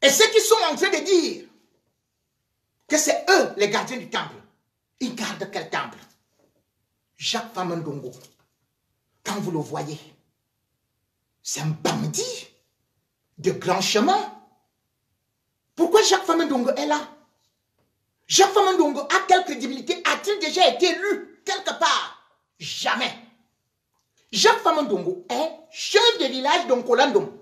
Et ceux qui sont en train de dire que c'est eux les gardiens du temple, ils gardent quel temple? Jacques Famandongo, quand vous le voyez, c'est un bandit de grand chemin. Pourquoi Jacques Famandongo est là? Jacques Famandongo a quelle crédibilité? A-t-il déjà été élu quelque part? Jamais. Jacques Famandongo est chef de village d'Onkolandom.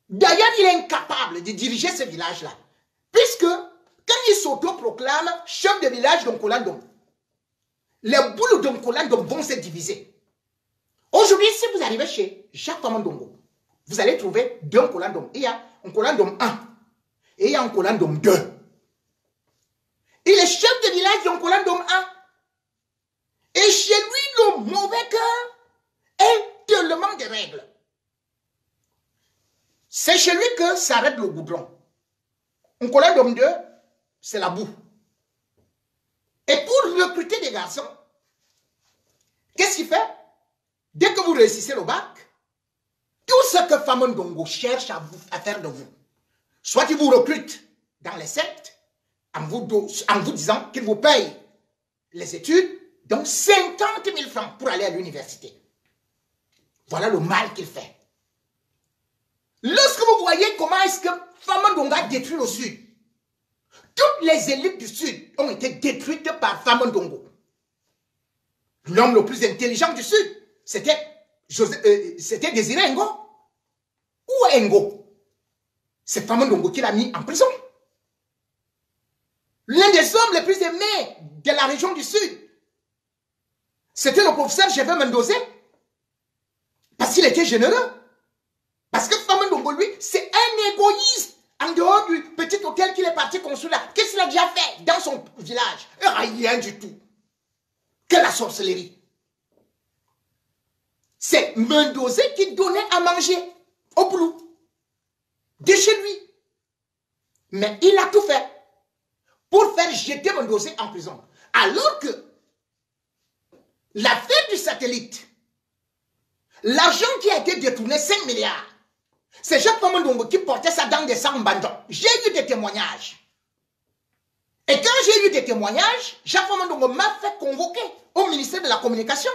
D'ailleurs, il est incapable de diriger ce village-là. Puisque, quand il s'auto-proclame chef de village d'Onkolandom, les boules d'Onkolandom vont se diviser. Aujourd'hui, si vous arrivez chez Jacques Famandongo, vous allez trouver deux Onkolandom. Il y a Onkolandom 1 et il y a Onkolandom 2. Il est chef de village d'Onkolandom 1. Et chez lui, le mauvais cœur est tellement de règles. C'est chez lui que s'arrête le goudron. Onkolandom 2, c'est la boue. Et pour recruter des garçons, qu'est-ce qu'il fait? Dès que vous réussissez le bac, tout ce que Famandongo cherche à faire de vous, soit il vous recrute dans les sectes, en vous disant qu'il vous paye les études, donc 50 000 francs pour aller à l'université. Voilà le mal qu'il fait. Lorsque vous voyez comment est-ce que Famandongo a détruit le Sud, toutes les élites du Sud ont été détruites par Famandongo. L'homme le plus intelligent du Sud, c'était Désiré Ngo. Où est Ngo? C'est Famandongo qui l'a mis en prison. L'un des hommes les plus aimés de la région du Sud, c'était le professeur Gervais Mendozé. Parce qu'il était généreux. Parce que Famandongo, lui, c'est un égoïste. En dehors du petit hôtel qu'il est parti construire là, qu'est-ce qu'il a déjà fait dans son village? Rien du tout. Que la sorcellerie. C'est Mendozé qui donnait à manger au boulot. De chez lui. Mais il a tout fait pour faire jeter Mendozé en prison. Alors que l'affaire du satellite, l'argent qui a été détourné, 5 milliards, c'est Jacques Famandongo qui portait ça dans des sacs bandons. J'ai eu des témoignages. Et quand j'ai eu des témoignages, Jacques Famandongo m'a fait convoquer au ministère de la Communication.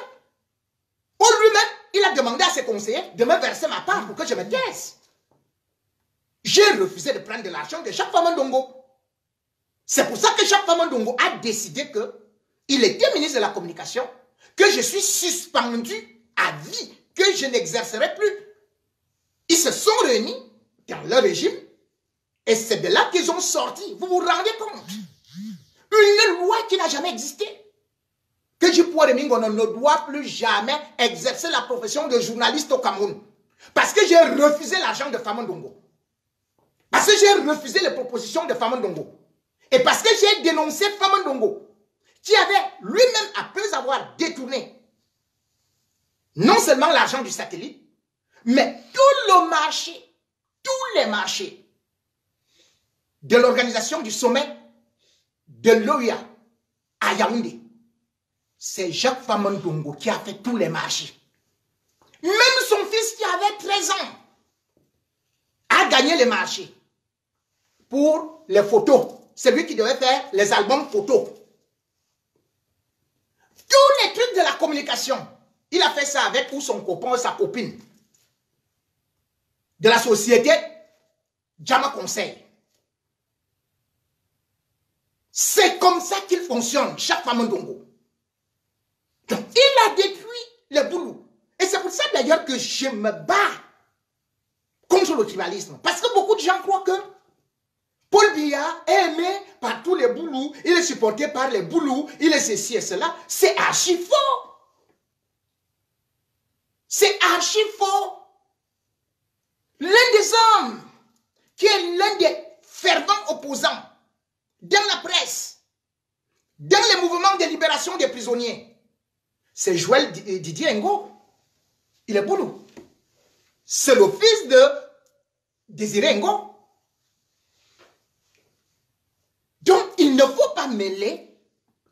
Où lui-même, il a demandé à ses conseillers de me verser ma part pour que je me taise. J'ai refusé de prendre de l'argent de Jacques Famandongo. C'est pour ça que Jacques Famandongo a décidé qu'il était ministre de la Communication, que je suis suspendu à vie, que je n'exercerai plus. Ils se sont réunis dans leur régime et c'est de là qu'ils ont sorti. Vous vous rendez compte? Une loi qui n'a jamais existé. Que Djipoua Remingo ne doit plus jamais exercer la profession de journaliste au Cameroun. Parce que j'ai refusé l'argent de Famandongo. Parce que j'ai refusé les propositions de Famandongo. Et parce que j'ai dénoncé Famandongo, qui avait lui-même, après avoir détourné non seulement l'argent du satellite, mais tout le marché, tous les marchés de l'organisation du sommet de l'OUA à Yaoundé. C'est Jacques Famandongo qui a fait tous les marchés. Même son fils qui avait 13 ans a gagné les marchés pour les photos. C'est lui qui devait faire les albums photos. Tous les trucs de la communication, il a fait ça avec ou son copain ou sa copine de la société Jama Conseil. C'est comme ça qu'il fonctionne, Jacques Famandongo. Donc, il a détruit les boulous. Et c'est pour ça d'ailleurs que je me bats contre le tribalisme. Parce que beaucoup de gens croient que Paul Biya est aimé par tous les boulous, il est supporté par les boulous, il est ceci et cela. C'est archi faux. C'est archi faux. L'un des hommes qui est l'un des fervents opposants dans la presse, dans les mouvements de libération des prisonniers, c'est Joël Didier Ngo. Il est boulou. C'est le fils de Désiré Ngo. Donc, il ne faut pas mêler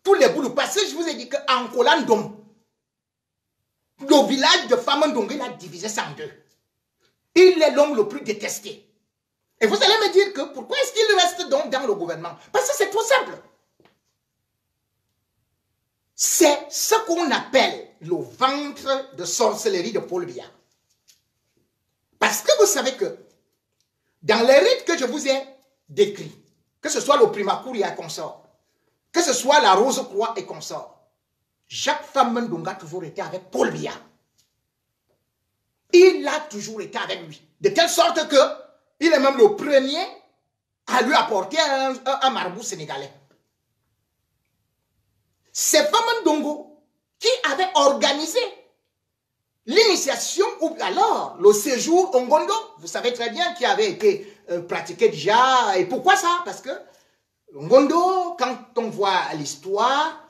tous les boulous. Parce que je vous ai dit qu'en Kolandom, le village de Famandongo, il a divisé ça en deux. Il est l'homme le plus détesté. Et vous allez me dire que pourquoi est-ce qu'il reste donc dans le gouvernement? Parce que c'est trop simple. C'est ce qu'on appelle le ventre de sorcellerie de Paul Biya. Parce que vous savez que dans les rites que je vous ai décrits, que ce soit le Primakouria et consort, que ce soit la Rose-Croix et consort, Jacques Famendonga a toujours été avec Paul Biya. Il a toujours été avec lui. De telle sorte que il est même le premier à lui apporter un marabout sénégalais. C'est Famendongo qui avait organisé l'initiation ou alors le séjour au Ngondo. Vous savez très bien qui avait été pratiqué déjà. Et pourquoi ça? Parce que Ngondo, quand on voit l'histoire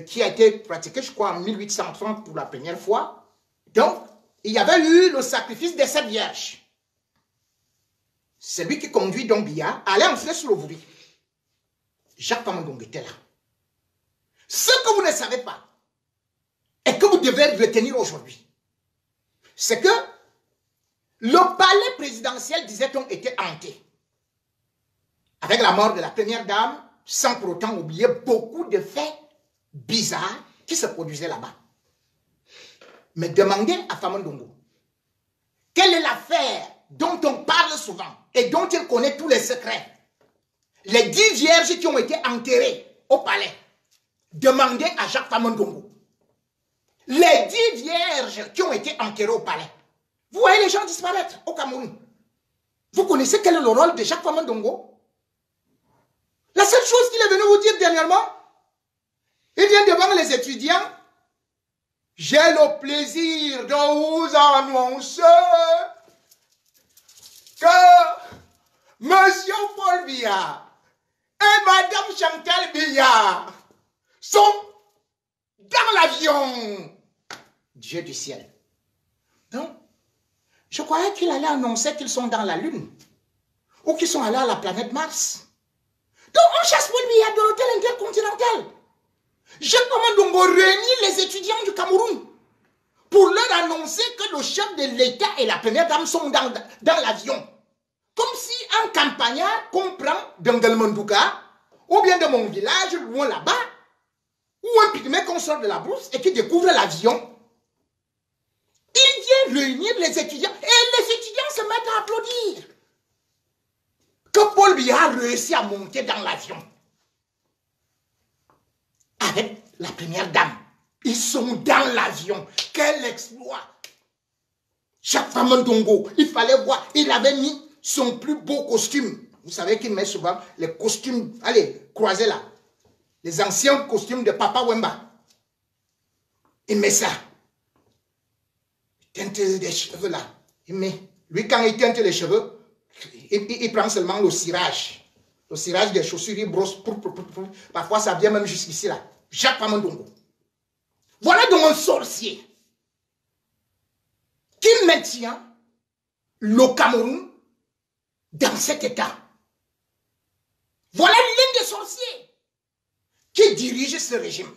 qui a été pratiquée, je crois, en 1830 pour la première fois, donc il y avait eu le sacrifice des 7 vierges. C'est lui qui conduit donc Biya à aller entrer sur le bruit. Jacques Famendongo était là. Ce que vous ne savez pas et que vous devez retenir aujourd'hui, c'est que le palais présidentiel, disait-on, était hanté. Avec la mort de la première dame, sans pour autant oublier beaucoup de faits bizarres qui se produisaient là-bas. Mais demandez à Famendongo, quelle est l'affaire dont on parle souvent et dont il connaît tous les secrets? Les 10 vierges qui ont été enterrées au palais. Demandez à Jacques Famendongo. Les 10 vierges qui ont été enterrées au palais. Vous voyez les gens disparaître au Cameroun. Vous connaissez quel est le rôle de Jacques Famendongo? La seule chose qu'il est venu vous dire dernièrement, il vient devant les étudiants. J'ai le plaisir de vous annoncer que Monsieur Paul Biya et Madame Chantal Biya sont dans l'avion. Dieu du ciel. Donc, je croyais qu'il allait annoncer qu'ils sont dans la Lune ou qu'ils sont allés à la planète Mars. Donc, on chasse Paul Biya de l'hôtel intercontinental. Jacques Famendongo réunit les étudiants du Cameroun pour leur annoncer que le chef de l'État et la première dame sont dans l'avion. Comme si un campagnard comprend d'Engelmandouka ou bien de mon village, loin là-bas, ou un pygmée qu'on sort de la brousse et qui découvre l'avion. Il vient réunir les étudiants et les étudiants se mettent à applaudir. Que Paul Biya a réussi à monter dans l'avion. Avec la première dame. Ils sont dans l'avion. Quel exploit! Jacques Famendongo, il fallait voir, il avait mis son plus beau costume. Vous savez qu'il met souvent les costumes, allez, croisez là. Les anciens costumes de Papa Wemba. Il met ça. Il teinte des cheveux là. Il met. Lui, quand il teinte les cheveux, il prend seulement le cirage. Le cirage des chaussures, il brosse. Parfois, ça vient même jusqu'ici là. Jacques Famendongo. Voilà donc un sorcier qui maintient le Cameroun dans cet état. Voilà l'un des sorciers qui dirige ce régime.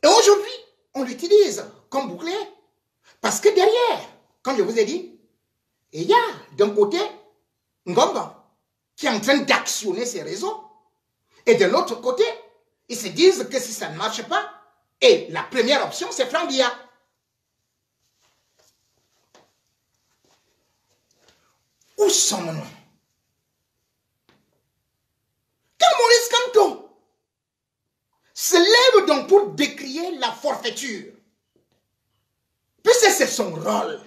Et aujourd'hui, on l'utilise comme bouclier. Parce que derrière, comme je vous ai dit, il y a d'un côté Ngomba qui est en train d'actionner ses réseaux. Et de l'autre côté, ils se disent que si ça ne marche pas, et la première option, c'est Franck Biya. Où sommes-nous? Quand Maurice Kamto se lève donc pour décrier la forfaiture, puisque c'est son rôle,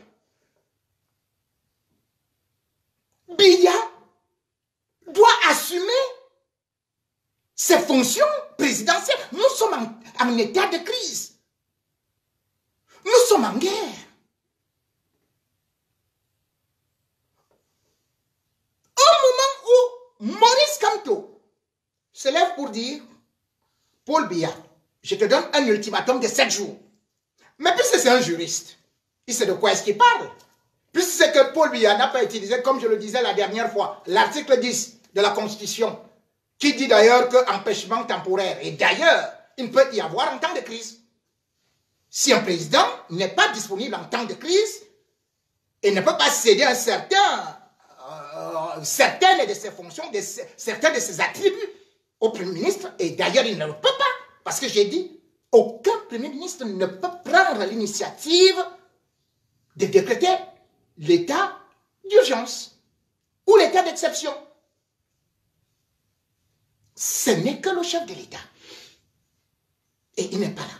Biya doit assumer ses fonctions présidentielles. Nous sommes en état de crise. Nous sommes en guerre. Au moment où Maurice Kamto se lève pour dire, Paul Biya, je te donne un ultimatum de 7 jours. Mais puisque c'est un juriste, il sait de quoi est-ce qu'il parle. Puisque c'est que Paul Biya n'a pas utilisé, comme je le disais la dernière fois, l'article 10 de la Constitution, qui dit d'ailleurs que empêchement temporaire. Et d'ailleurs, il peut y avoir en temps de crise. Si un président n'est pas disponible en temps de crise, il ne peut pas céder un certain certaines de ses fonctions, certains de ses attributs au Premier ministre. Et d'ailleurs, il ne le peut pas. Parce que j'ai dit, aucun Premier ministre ne peut prendre l'initiative de décréter l'état d'urgence ou l'état d'exception. Ce n'est que le chef de l'État. Et il n'est pas là.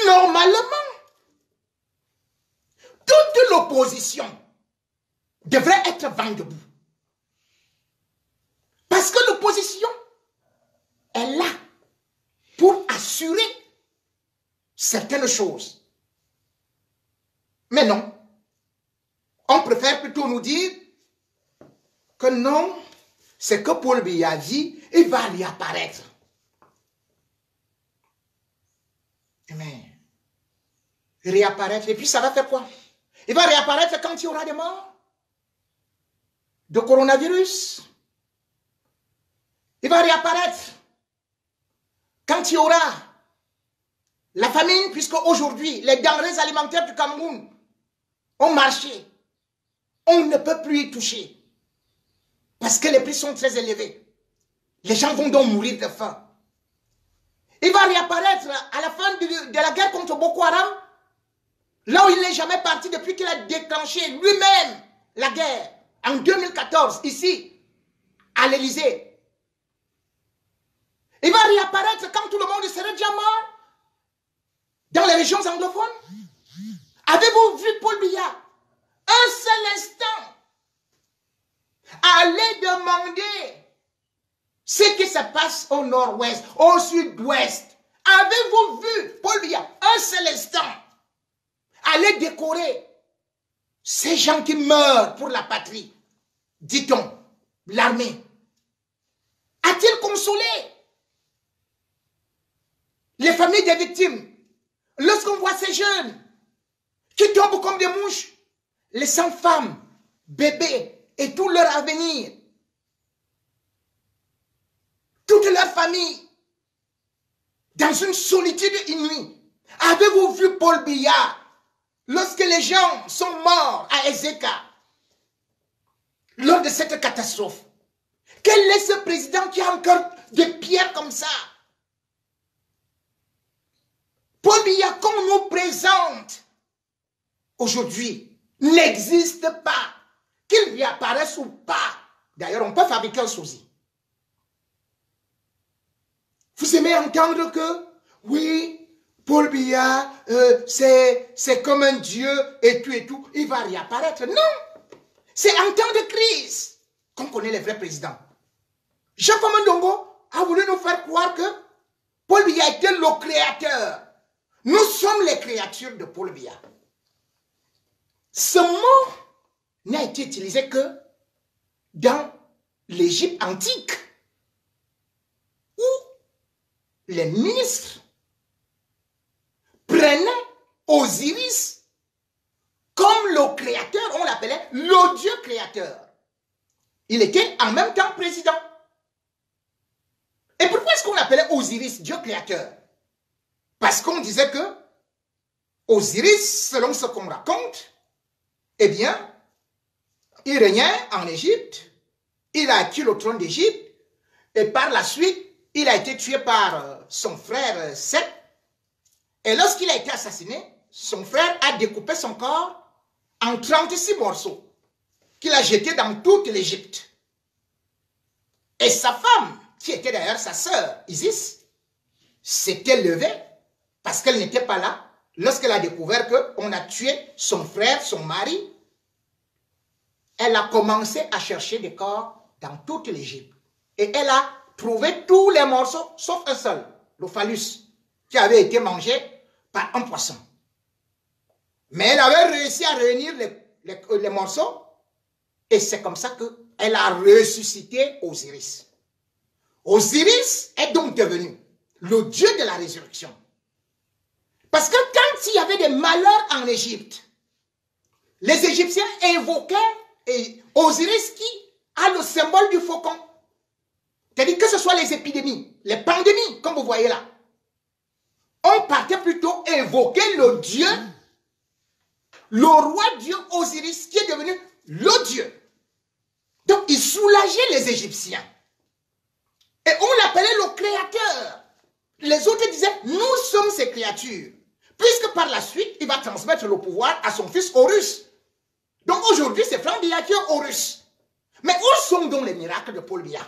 Normalement, toute l'opposition devrait être vent debout. Parce que l'opposition est là pour assurer certaines choses. Mais non, on préfère plutôt nous dire que non, c'est que Paul Biya dit, il va réapparaître. Mais réapparaître, et puis ça va faire quoi? Il va réapparaître quand il y aura des morts de coronavirus. Il va réapparaître quand il y aura la famine, puisque aujourd'hui, les denrées alimentaires du Cameroun ont marché. On ne peut plus y toucher. Parce que les prix sont très élevés. Les gens vont donc mourir de faim. Il va réapparaître à la fin de la guerre contre Boko Haram, là où il n'est jamais parti depuis qu'il a déclenché lui-même la guerre, en 2014, ici, à l'Élysée. Il va réapparaître quand tout le monde serait déjà mort dans les régions anglophones. Avez-vous vu Paul Biya un seul instant aller demander ce qui se passe au nord-ouest, au sud-ouest? Avez-vous vu Paul Biya un seul instant aller décorer ces gens qui meurent pour la patrie, dit-on, l'armée? A-t-il consolé les familles des victimes lorsqu'on voit ces jeunes qui tombent comme des mouches, laissant femmes, bébés et tout leur avenir, toute leur famille, dans une solitude inouïe? Avez-vous vu Paul Biya lorsque les gens sont morts à Ezeka, lors de cette catastrophe? Quel est ce président qui a encore des pierres comme ça? Paul Biya, qu'on nous présente aujourd'hui, n'existe pas. Qu'il réapparaisse ou pas. D'ailleurs, on peut fabriquer un sosie. Vous aimez entendre que, oui, Paul Biya, c'est comme un dieu et tout, il va réapparaître. Non, c'est en temps de crise qu'on connaît les vrais présidents. Jacques Ndongo a voulu nous faire croire que Paul Biya était le créateur. Nous sommes les créatures de Paul Biya. Ce mot n'a été utilisé que dans l'Égypte antique, où les ministres prenaient Osiris comme le créateur, on l'appelait le dieu créateur. Il était en même temps président. Et pourquoi est-ce qu'on appelait Osiris dieu créateur? Parce qu'on disait que Osiris, selon ce qu'on raconte, eh bien, il régnait en Égypte, il a acquis le trône d'Égypte, et par la suite, il a été tué par son frère Seth. Et lorsqu'il a été assassiné, son frère a découpé son corps en 36 morceaux, qu'il a jetés dans toute l'Égypte. Et sa femme, qui était d'ailleurs sa sœur Isis, s'était levée, parce qu'elle n'était pas là, lorsqu'elle a découvert qu'on a tué son frère, son mari. Elle a commencé à chercher des corps dans toute l'Égypte. Et elle a trouvé tous les morceaux, sauf un seul, le phallus, qui avait été mangé par un poisson. Mais elle avait réussi à réunir les morceaux, et c'est comme ça qu'elle a ressuscité Osiris. Osiris est donc devenu le dieu de la résurrection. Parce que quand il y avait des malheurs en Égypte, les Égyptiens invoquaient Osiris qui a le symbole du faucon. C'est-à-dire que ce soit les épidémies, les pandémies, comme vous voyez là. On partait plutôt invoquer le dieu, le roi dieu Osiris, qui est devenu le dieu Donc, il soulageait les Égyptiens. Et on l'appelait le créateur. Les autres disaient, nous sommes ces créatures. Puisque par la suite, il va transmettre le pouvoir à son fils Horus. Donc aujourd'hui, c'est Franck Biya qui est Horus. Mais où sont donc les miracles de Paul Biya?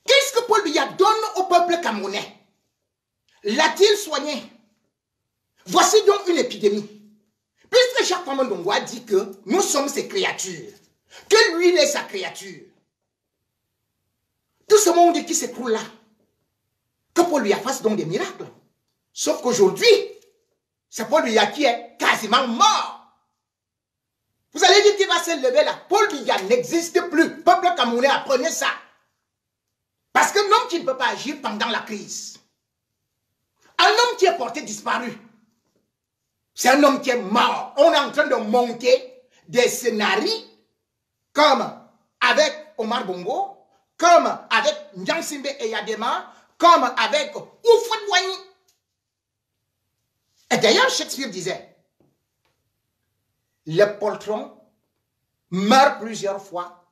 Qu'est-ce que Paul Biya donne au peuple camerounais? L'a-t-il soigné? Voici donc une épidémie. Puisque Jacques Famondongo a dit que nous sommes ses créatures, que lui il est sa créature, tout ce monde qui s'écroule là, que Paul Biya fasse donc des miracles. Sauf qu'aujourd'hui, c'est Paul Biya qui est quasiment mort. Vous allez dire qu'il va se lever là. Paul Biya n'existe plus. Peuple camerounais, apprenez ça. Parce qu'un homme qui ne peut pas agir pendant la crise, un homme qui est porté disparu, c'est un homme qui est mort. On est en train de monter des scénarios comme avec Omar Bongo, comme avec Njansimbe Eyadema, comme avec Houphouët-Boigny. Et d'ailleurs, Shakespeare disait, les poltrons meurent plusieurs fois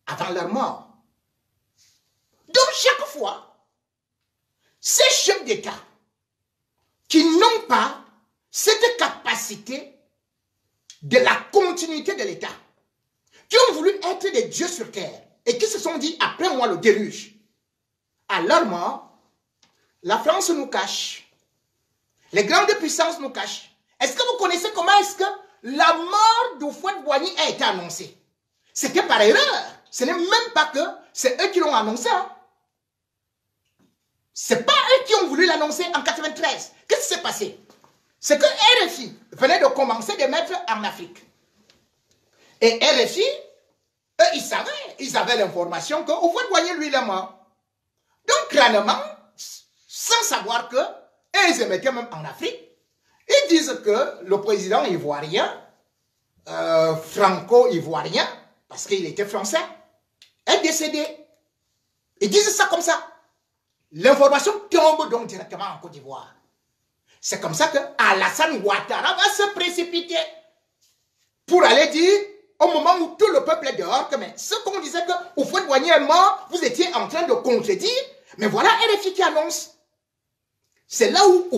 avant leur mort. Donc chaque fois, ces chefs d'État qui n'ont pas cette capacité de la continuité de l'État, qui ont voulu être des dieux sur terre et qui se sont dit, après moi le déluge, à leur mort, la France nous cache, les grandes puissances nous cachent. Est-ce que vous connaissez comment est-ce que la mort d'Houphouët-Boigny a été annoncée? C'était par erreur. Ce n'est même pas que c'est eux qui l'ont annoncé. Hein. Ce n'est pas eux qui ont voulu l'annoncer en 93. Qu'est-ce qui s'est passé? C'est que RFI venait de commencer de mettre en Afrique. Et RFI, eux, ils avaient l'information que Houphouët-Boigny, lui, il est mort. Donc, crânement, sans savoir que, et ils émettaient même en Afrique, ils disent que le président ivoirien, franco-ivoirien, parce qu'il était français, est décédé. Ils disent ça comme ça. L'information tombe donc directement en Côte d'Ivoire. C'est comme ça que Alassane Ouattara va se précipiter pour aller dire, au moment où tout le peuple est dehors, que mais ce qu'on disait que Houphouët-Boigny est mort, vous étiez en train de contredire, mais voilà RFI qui annonce. C'est là où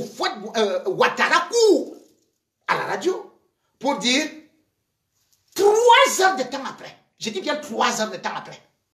Ouattara court à la radio pour dire 3 heures de temps après, je dis bien 3 heures de temps après,